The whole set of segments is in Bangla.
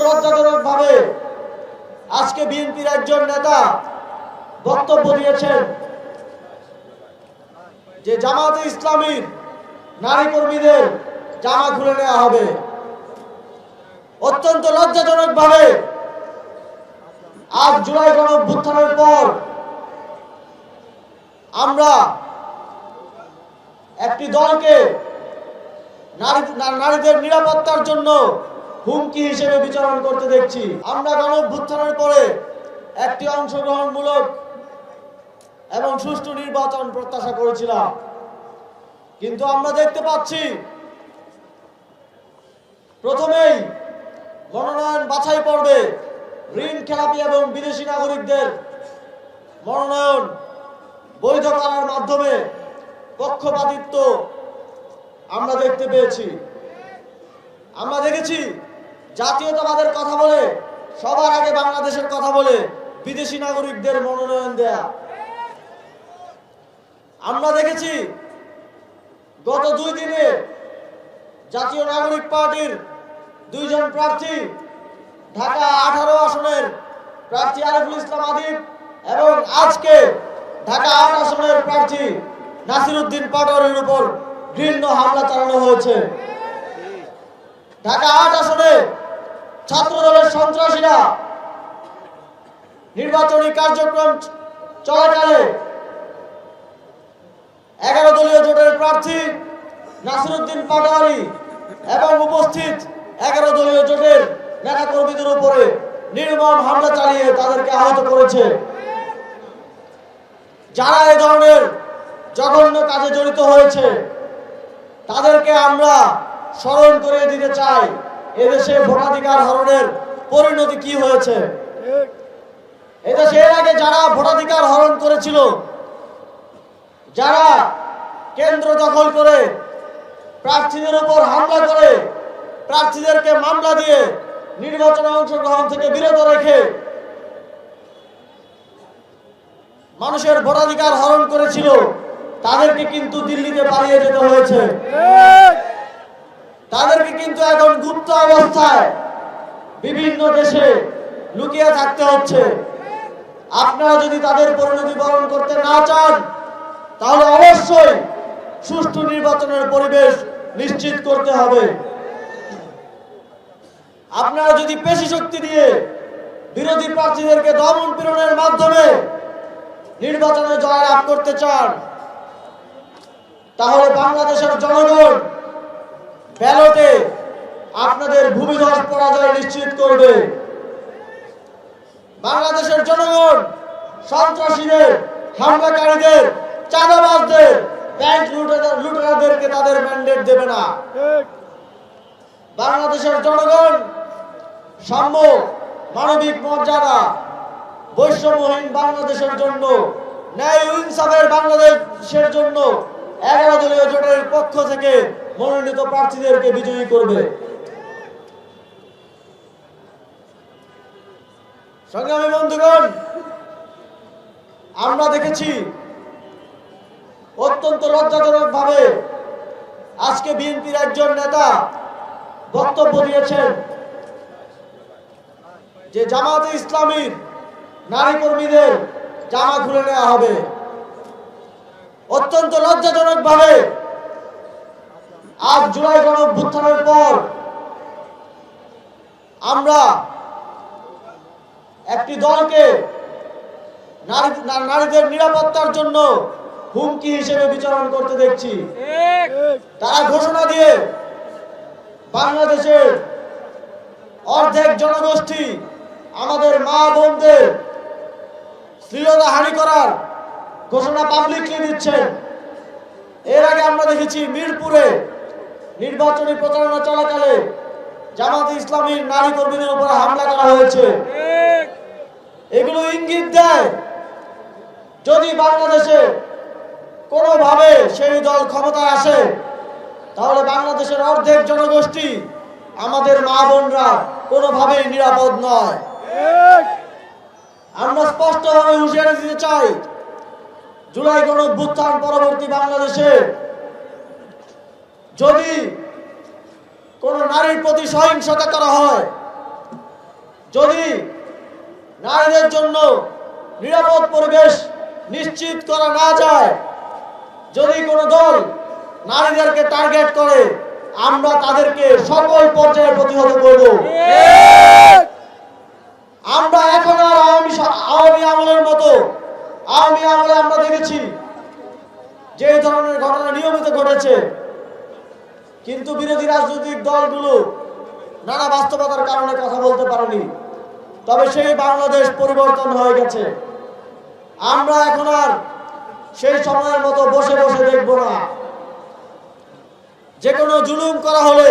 লজ্জাজনকভাবে আজকে বিএনপির একজন নেতা বক্তব্য দিয়েছেন যে জামাতে ইসলামীর নারী কর্মীদের জামা খুলে নেওয়া হবে। অত্যন্ত লজ্জাজনকভাবে আজ জুলাই গণঅভ্যুত্থানের পর আমরা একটি দলকে নারীদের নিরাপত্তার জন্য হুমকি হিসেবে বিচারণ করতে দেখছি। আমরা গণঅভ্যুত্থানের পরে একটি অংশগ্রহণমূলক এবং সুষ্ঠু নির্বাচন প্রত্যাশা করেছিলাম, কিন্তু আমরা দেখতে পাচ্ছি প্রথমেই মনোনয়ন বাছাই পর্বে ঋণ খেলাপি এবং বিদেশি নাগরিকদের মনোনয়ন বৈধ করার মাধ্যমে পক্ষপাতিত্ব আমরা দেখতে পেয়েছি। আমরা দেখেছি জাতীয়তাবাদের কথা বলে, সবার আগে বাংলাদেশের কথা বলে বিদেশি নাগরিকদের মনোনয়ন দেয়া। আমরা দেখেছি গত 2 দিনে জাতীয় নাগরিক পার্টির 2 জন প্রার্থী, ঢাকা 18 আসনের প্রার্থী আরিফুল ইসলাম আদিব এবং আজকে ঢাকা 8 আসনের প্রার্থী নাসিরউদ্দিন পাটোয়ারির উপর ঘৃণ্য হামলা চালানো হয়েছে। ঢাকা 8 আসনে ছাত্রদলের সন্ত্রাসীরা নির্বাচনী কার্যক্রম চলাকালে 11 দলীয় জোটের প্রার্থী নাসিরউদ্দিন পাটোয়ারি এবং উপস্থিত 11 দলীয় জোটের নেতাকর্মীদের উপরে নির্মম হামলা চালিয়ে তাদেরকে আহত করেছে। যারা এই ধরনের জঘন্য কাজে জড়িত হয়েছে তাদেরকে আমরা স্মরণ করে দিতে চাই এদেশে ভোটাধিকার হরণের পরিণতি কি হয়েছে। এদেশে এর আগে যারা ভোটাধিকার হরণ করেছিল, যারা কেন্দ্র দখল করে প্রার্থীদের উপর হামলা করে প্রার্থীদেরকে মামলা দিয়ে নির্বাচনে অংশগ্রহণ থেকে বিরত রেখে মানুষের ভোটাধিকার হরণ করেছিল, তাদেরকে কিন্তু দিল্লিতে পালিয়ে যেতে হয়েছে। তাদেরকে কিন্তু এখন গুপ্ত অবস্থায় বিভিন্ন দেশে লুকিয়ে থাকতে হচ্ছে। আপনারা যদি তাদের পরিণতি বরণ করতে না চান, তাহলে অবশ্যই সুষ্ঠু নির্বাচনের পরিবেশ নিশ্চিত করতে হবে। আপনারা যদি পেশি শক্তি দিয়ে বিরোধী প্রার্থীদেরকে দমন পীড়নের মাধ্যমে নির্বাচনে জয়লাভ করতে চান, তাহলে বাংলাদেশের জনগণ ব্যালটে আপনাদের ভূমিধস পরাজয় নিশ্চিত করবে। বাংলাদেশের জনগণ সন্ত্রাসীদের, হামলাকারীদের, চাঁদাবাজদের, ব্যাংক লুটেরাদেরকে তাদের ম্যান্ডেট দেবে না। বাংলাদেশের জনগণ সাম্য, মানবিক মর্যাদা, বৈষম্যহীন বাংলাদেশের জন্য, ন্যায় ও ইনসাফের বাংলাদেশের জন্য 11 দলীয় জোটের পক্ষ থেকে মনোনীত প্রার্থীদেরকে বিজয়ী করবে। সংগ্রামী বন্ধুগণ, আমরা দেখেছি অত্যন্ত লজ্জাজনকভাবে আজকে বিএনপির একজন নেতা বক্তব্য দিয়েছেন যে জামাতে ইসলামীর নারী কর্মীদের জামা খুলে নেওয়া হবে। অত্যন্ত লজ্জাজনকভাবে আজ জুলাই গণঅভ্যুত্থানের পর আমরা একটি দলকে নারীদের নিরাপত্তার জন্য হুমকি হিসেবে বিচারণ করতে দেখছি। তারা ঘোষণা দিয়ে বাংলাদেশের অর্ধেক জনগোষ্ঠী, আমাদের মা বোনদের শ্লীলতাহানি করার ঘোষণা পাবলিকলি দিচ্ছেন। এর আগে আমরা দেখেছি মিরপুরে নির্বাচনী প্রচারণা চলাকালে জামাতে ইসলামীর নারী কর্মীদের উপর হামলা করা হয়েছে। এগুলো ইঙ্গিত দেয় যদি বাংলাদেশে কোনোভাবে সেই দল ক্ষমতায় আসে, তাহলে বাংলাদেশের অর্ধেক জনগোষ্ঠী, আমাদের মা বোনরা কোনোভাবেই নিরাপদ নয়। আমরা স্পষ্টভাবে হুঁশিয়ারি দিতে চাই, জুলাই গণঅভ্যুত্থান পরবর্তী বাংলাদেশে যদি কোনো নারীর প্রতি সহিংসতা করা হয়, যদি নারীদের জন্য নিরাপদ পরিবেশ নিশ্চিত করা না যায়, যদি কোনো দল নারীদেরকে টার্গেট করে, আমরা তাদেরকে সকল পর্যায়ে প্রতিহত করব। আমরা এখন আর আওয়ামী আমলের মতো, আওয়ামী আমলে আমরা দেখেছি যে এই ধরনের ঘটনা নিয়মিত ঘটেছে, কিন্তু বিরোধী রাজনৈতিক দলগুলো নানা বাস্তবতার কারণে কথা বলতে পারেনি। তবে সেই বাংলাদেশ পরিবর্তন হয়ে গেছে। আমরা এখন আর সেই সময়ের মতো বসে বসে দেখব না। যে কোনো জুলুম করা হলে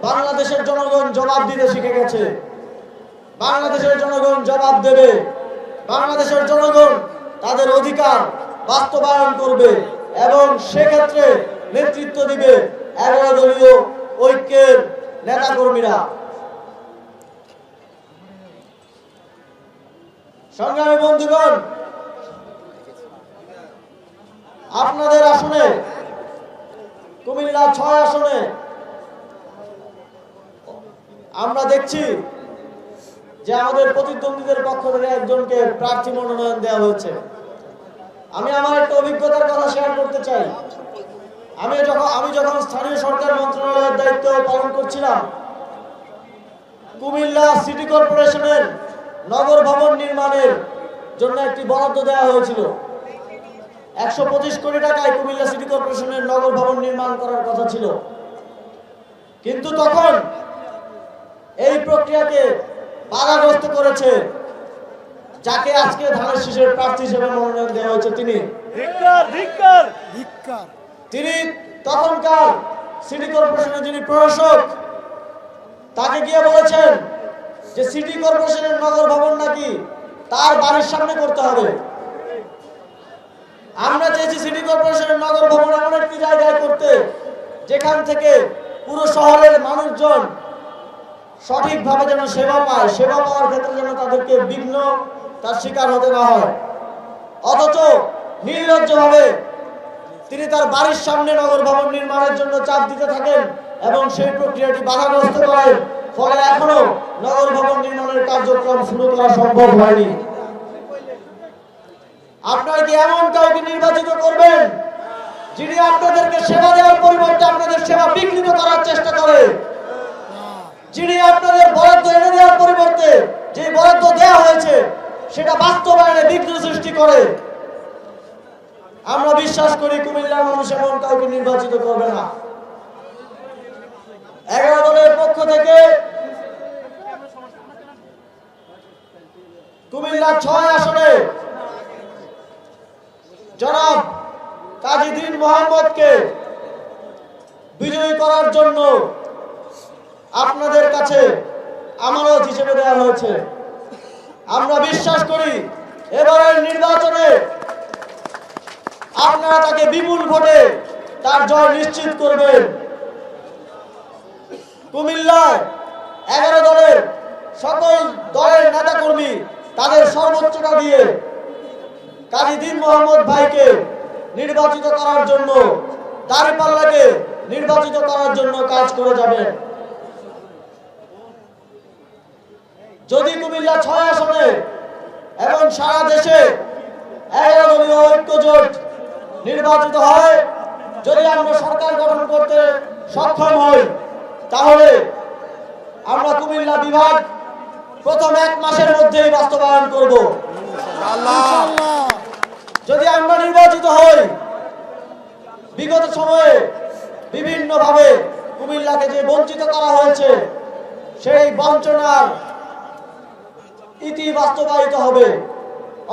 বাংলাদেশের জনগণ জবাব দিতে শিখে গেছে। বাংলাদেশের জনগণ জবাব দেবে। বাংলাদেশের জনগণ তাদের অধিকার বাস্তবায়ন করবে এবং সেক্ষেত্রে নেতৃত্ব দিবে 11 দলীয় ঐক্যের নেতাকর্মীরা। সংগ্রামী বন্ধুগণ, আপনাদের আসনে, কুমিল্লা 6 আসনে আমরা দেখছি যে আমাদের প্রতিদ্বন্দ্বীদের পক্ষ থেকে একজনকে প্রার্থী মনোনয়ন দেওয়া হয়েছে। আমি আমার একটা অভিজ্ঞতার কথা শেয়ার করতে চাই। আমি যখন স্থানীয় সরকার মন্ত্রণালয়ের দায়িত্ব পালন করছিলাম, কুমিল্লা সিটি কর্পোরেশনের নগর ভবন নির্মাণের জন্য একটি বরাদ্দ দেওয়া হয়েছিল। 125 কোটি টাকায় কুমিল্লা সিটি কর্পোরেশনের নগর ভবন নির্মাণ করার কথা ছিল। কিন্তু তখন এই প্রক্রিয়াকে বাধাগ্রস্ত করেছে যাকে আজকে ধানের শীষের প্রার্থী হিসেবে মনোনয়ন দেওয়া হয়েছে তিনি তখনকার সিটি কর্পোরেশনের যিনি প্রশাসক, তাকে গিয়ে বলেছেন যে সিটি কর্পোরেশনের নগর ভবন নাকি তার বাড়ির সামনে করতে হবে। আমরা চেয়েছি সিটি কর্পোরেশনের নগর ভবন এমন একটি জায়গায় করতে যেখান থেকে পুরো শহরের মানুষজন সঠিকভাবে যেন সেবা পায়, সেবা পাওয়ার ক্ষেত্রে যেন তাদেরকে বিঘ্ন তার শিকার হতে না হয়। অথচ নির্লজ্জভাবে তিনি তার বাড়ির সামনে নগর ভবন নির্মাণের জন্য চাপ দিতে থাকেন এবং সেই প্রক্রিয়াটি বাধাগ্রস্ত করেন। ফলে এখনো নগর ভবন নির্মাণের কার্যক্রম শুরু করা সম্ভব হয়নি। আপনারা কি এমন কাউকে নির্বাচিত করবেন যিনি আপনাদেরকে সেবা দেওয়ার পরিবর্তে আপনাদের সেবা বিঘ্নিত করার চেষ্টা করে, যিনি আপনাদের বরাদ্দ এনে দেওয়ার পরিবর্তে যে বরাদ্দ দেওয়া হয়েছে সেটা বাস্তবায়নে বিঘ্ন সৃষ্টি করে? আমরা বিশ্বাস করি কুমিল্লার মানুষ এমন কাউকে নির্বাচিত করবে না। 11 দলের পক্ষ থেকে কুমিল্লা 6 আসনে জনাব কাজী দীন মোহাম্মদকে বিজয়ী করার জন্য আপনাদের কাছে আমানত হিসেবে দেওয়া হয়েছে। আমরা বিশ্বাস করি এবারের নির্বাচনে আপনারা তাকে বিপুল ভোটে তার জয় নিশ্চিত করবেন। কুমিল্লায় 11 দলের সকল দলের নেতাকর্মী তাদের সর্বোচ্চটা দিয়ে কাজী দীন মোহাম্মদ ভাইকে নির্বাচিত করার জন্য, দাঁড়িপাল্লাকে নির্বাচিত করার জন্য কাজ করে যাবেন। যদি কুমিল্লা 6 আসনে এবং সারা দেশে 11 দলীয় ঐক্য জোট নির্বাচিত হয়, যদি আমরা সরকার গঠন করতে সক্ষম হই, তাহলে আমরা কুমিল্লা বিভাগ প্রথম 1 মাসের মধ্যেই বাস্তবায়ন করব। যদি আমরা নির্বাচিত হই, বিগত সময়ে বিভিন্নভাবে কুমিল্লাকে যে বঞ্চিত করা হয়েছে সেই বঞ্চনার ইতি বাস্তবায়িত হবে।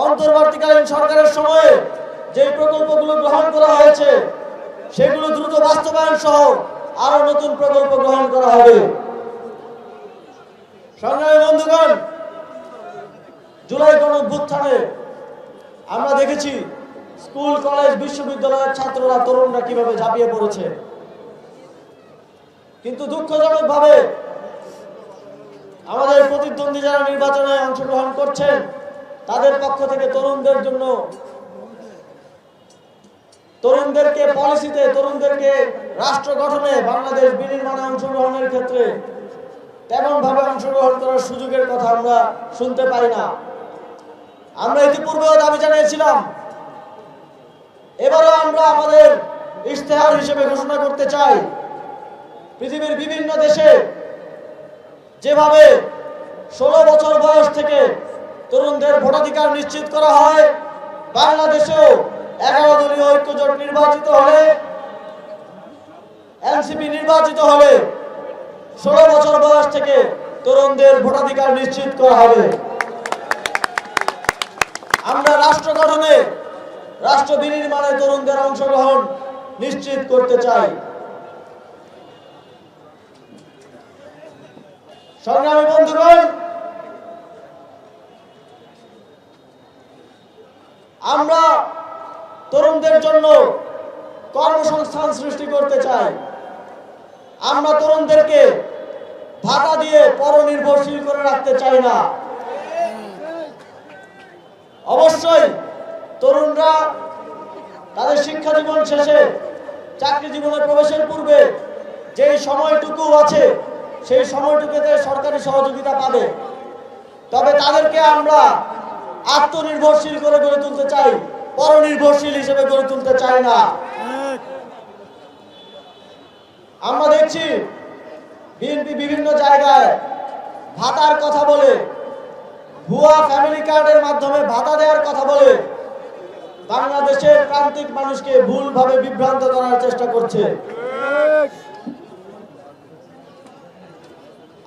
অন্তর্বর্তীকালীন সরকারের সময়ে যে প্রকল্পগুলো গ্রহণ করা হয়েছে সেগুলো দ্রুত বাস্তবায়ন সহ আরো নতুন প্রকল্প গ্রহণ করা হবে। সংগ্রামী বন্ধুগণ, জুলাই গণঅভ্যুত্থানে আমরা দেখেছি স্কুল, কলেজ, বিশ্ববিদ্যালয়ের ছাত্ররা, তরুণরা কিভাবে ঝাঁপিয়ে পড়েছে। কিন্তু দুঃখজনকভাবে আমাদের প্রতিদ্বন্দ্বী যারা নির্বাচনে অংশগ্রহণ করছেন তাদের পক্ষ থেকে তরুণদেরকে পলিসিতে, তরুণদেরকে রাষ্ট্র গঠনে, বাংলাদেশ বিনির্মাণে অংশগ্রহণের ক্ষেত্রে তেমন ভাবে অংশগ্রহণ করার সুযোগের কথা আমরা শুনতে পাই না। আমরা ইতিপূর্বেও দাবি জানিয়েছিলাম, এবারও আমরা আমাদের ইশতেহার হিসেবে ঘোষণা করতে চাই, পৃথিবীর বিভিন্ন দেশে যেভাবে 16 বছর বয়স থেকে তরুণদের ভোটাধিকার নিশ্চিত করা হয়, বাংলাদেশেও 11 দলীয় ঐক্যজোট নির্বাচিত হলে, এনসিপি নির্বাচিত হলে 16 বছর বয়স থেকে তরুণদের ভোটাধিকার নিশ্চিত করা হবে। আমরা রাষ্ট্র গঠনে, রাষ্ট্র বিনির্মাণে তরুণদের অংশগ্রহণ নিশ্চিত করতে চাই। সংগ্রামী বন্ধুগণ, আমরা তরুণদের জন্য কর্মসংস্থান সৃষ্টি করতে চাই। আমরা তরুণদেরকে ভাতা দিয়ে পরনির্ভরশীল করে রাখতে চাই না। অবশ্যই তরুণরা তাদের শিক্ষা জীবন শেষে চাকরি জীবনে প্রবেশের পূর্বে যেই সময়টুকু আছে সেই সময়টুকুতে সরকারি সহযোগিতা পাবে, তবে তাদেরকে আমরা আত্মনির্ভরশীল করে গড়ে তুলতে চাই, পরনির্ভরশীল হিসেবে গড়ে তুলতে চাই না। আমরা দেখছি বিএনপি বিভিন্ন জায়গায় ভাতার কথা বলে, ভুয়া ফ্যামিলি কার্ডের মাধ্যমে ভাতা দেওয়ার কথা বলে বাংলাদেশের প্রান্তিক মানুষকে ভুলভাবে বিভ্রান্ত করার চেষ্টা করছে।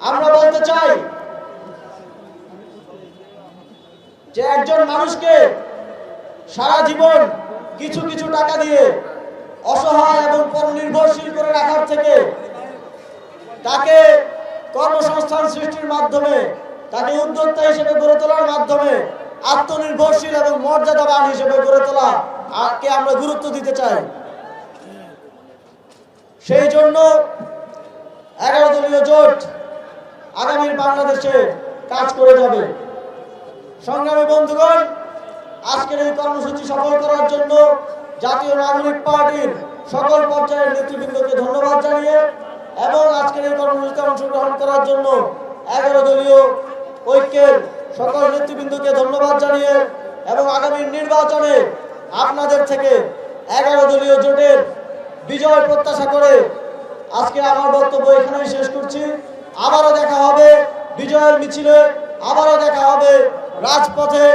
আমরা বলতে চাই যে একজন মানুষকে সারা জীবন কিছু কিছু টাকা দিয়ে অসহায় এবং পরনির্ভরশীল করে রাখার থেকে তাকে কর্মসংস্থান সৃষ্টির মাধ্যমে, তাকে উদ্যোক্তা হিসেবে গড়ে তোলার মাধ্যমে আত্মনির্ভরশীল এবং মর্যাদাবান হিসেবে গড়ে তোলা কে আমরা গুরুত্ব দিতে চাই। সেই জন্য 11 দলীয় জোট আগামীর বাংলাদেশে কাজ করে যাবে। সংগ্রামী বন্ধুগণ, আজকের এই কর্মসূচি সফল করার জন্য জাতীয় নাগরিক পার্টির সকল পর্যায়ের নেতৃবৃন্দকে ধন্যবাদ জানিয়ে এবং আজকের এই কর্মসূচিতে অংশগ্রহণ করার জন্য 11 দলীয় ঐক্যের সকল নেতৃবৃন্দকে ধন্যবাদ জানিয়ে এবং আগামী নির্বাচনে আপনাদের থেকে 11 দলীয় জোটের বিজয় প্রত্যাশা করে আজকে আমার বক্তব্য এখানেই শেষ করছি। আবারও দেখা হবে বিজয়ের মিছিলে, আবারও দেখা হবে রাজপথে,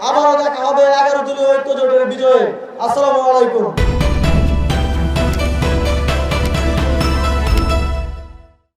আবারও দেখা হবে 11 দলীয় ঐক্য জোটের বিজয়ে। আসসালামু আলাইকুম।